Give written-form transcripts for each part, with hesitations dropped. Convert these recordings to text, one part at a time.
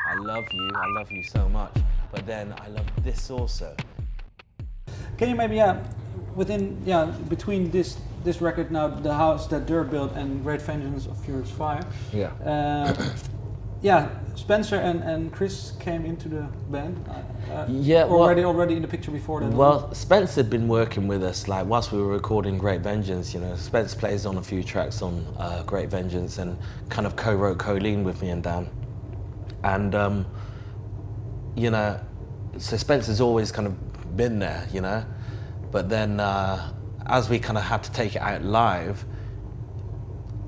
I love you so much, but then I love this also. Can you maybe, between this record now, The House That Dirt Built and Great Vengeance of Furious Fire, Spencer and Chris came into the band. Already in the picture before that. Well, Spence had been working with us like whilst we were recording Great Vengeance. You know, Spence plays on a few tracks on Great Vengeance and kind of co-wrote, co-leaned with me and Dan. And you know, so Spence has always kind of been there, you know. But then as we kind of had to take it out live,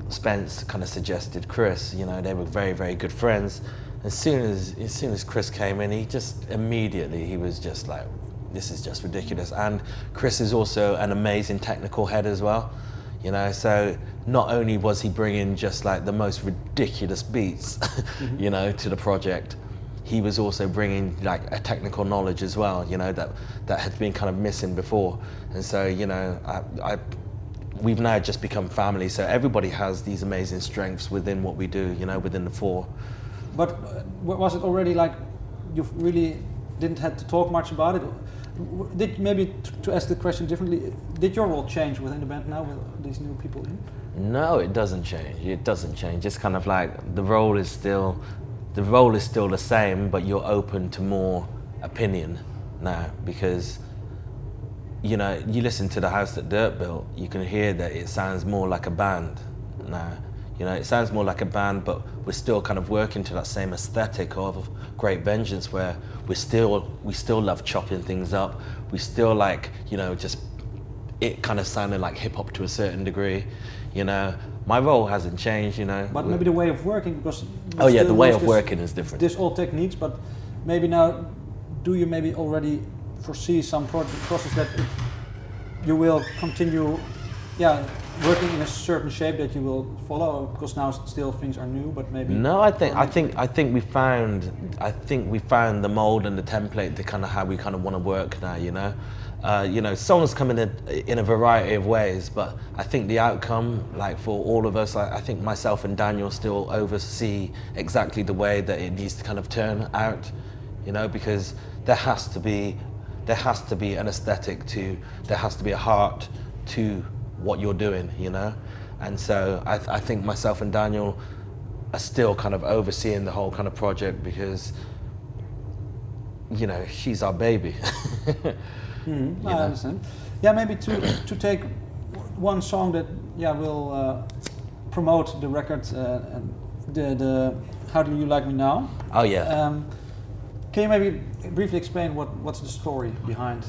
Spence kind of suggested Chris. You know, they were very, very good friends. As soon as Chris came in, he just immediately, he was just like, this is just ridiculous. And Chris is also an amazing technical head as well. You know, so not only was he bringing just like the most ridiculous beats, you know, to the project, he was also bringing like a technical knowledge as well, you know, that had been kind of missing before. And so, you know, we've now just become family. So everybody has these amazing strengths within what we do, you know, within the four. But was it already like you really didn't have to talk much about it? Did maybe to ask the question differently, did your role change within the band now with these new people in? No, it doesn't change. It doesn't change. It's kind of like the role is still the same, but you're open to more opinion now because, you know, you listen to The House That Dirt Built, you can hear that it sounds more like a band now. You know, it sounds more like a band, but we're still kind of working to that same aesthetic of Great Vengeance, where we still love chopping things up. We still like, you know, just it kind of sounded like hip hop to a certain degree. You know, my role hasn't changed. You know, but maybe the way of working, because the way of working is different. There's all techniques, but maybe now, do you maybe already foresee some process that you will continue? Working in a certain shape that you will follow, because now still things are new, but maybe. No, I think we found the mold and the template to kind of how we kind of want to work now. You know, songs come in a variety of ways, but I think the outcome, like for all of us, I think myself and Daniel still oversee exactly the way that it needs to kind of turn out. You know, because there has to be an aesthetic there has to be a heart to what you're doing, you know? And so I think myself and Daniel are still kind of overseeing the whole kind of project because, you know, she's our baby. I understand. Yeah, maybe to take one song that will promote the record, the How Do You Like Me Now? Oh yeah. Can you maybe briefly explain what's the story behind?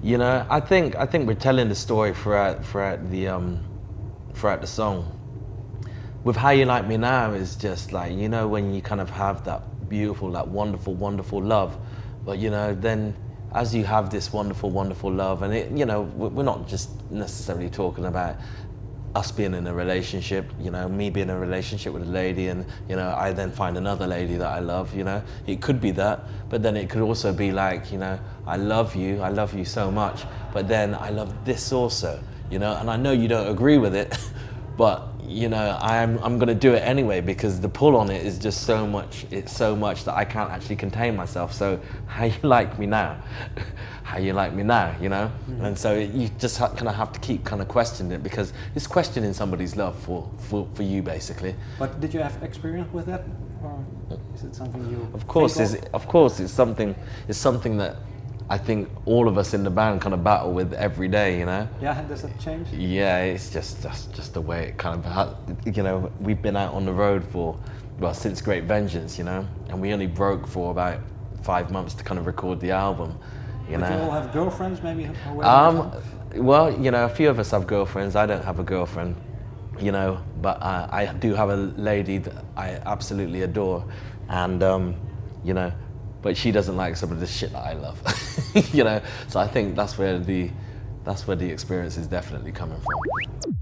You know, I think we're telling the story throughout the song. With How You Like Me Now is just like, you know, when you kind of have that beautiful, that wonderful, wonderful love, but you know, then as you have this wonderful, wonderful love, and it, you know, we're not just necessarily talking about us being in a relationship, you know, me being in a relationship with a lady and, you know, I then find another lady that I love, you know. It could be that, but then it could also be like, you know, I love you so much, but then I love this also, you know, and I know you don't agree with it, but, you know, I'm gonna do it anyway because the pull on it is just so much, it's so much that I can't actually contain myself. So how you like me now? How you like me now, you know? Mm-hmm. And so you just kind of have to keep kind of questioning it because it's questioning somebody's love for you basically. But did you have experience with that? Or is it something you Of course it's something that I think all of us in the band kind of battle with every day, you know? Yeah, does that change? Yeah, it's just the way it kind of, you know, we've been out on the road since Great Vengeance, you know? And we only broke for about 5 months to kind of record the album, you know? Do you all have girlfriends maybe? Well, you know, a few of us have girlfriends. I don't have a girlfriend, you know, but I do have a lady that I absolutely adore, and, you know, but she doesn't like some of the shit that I love, you know. So I think that's where the experience is definitely coming from.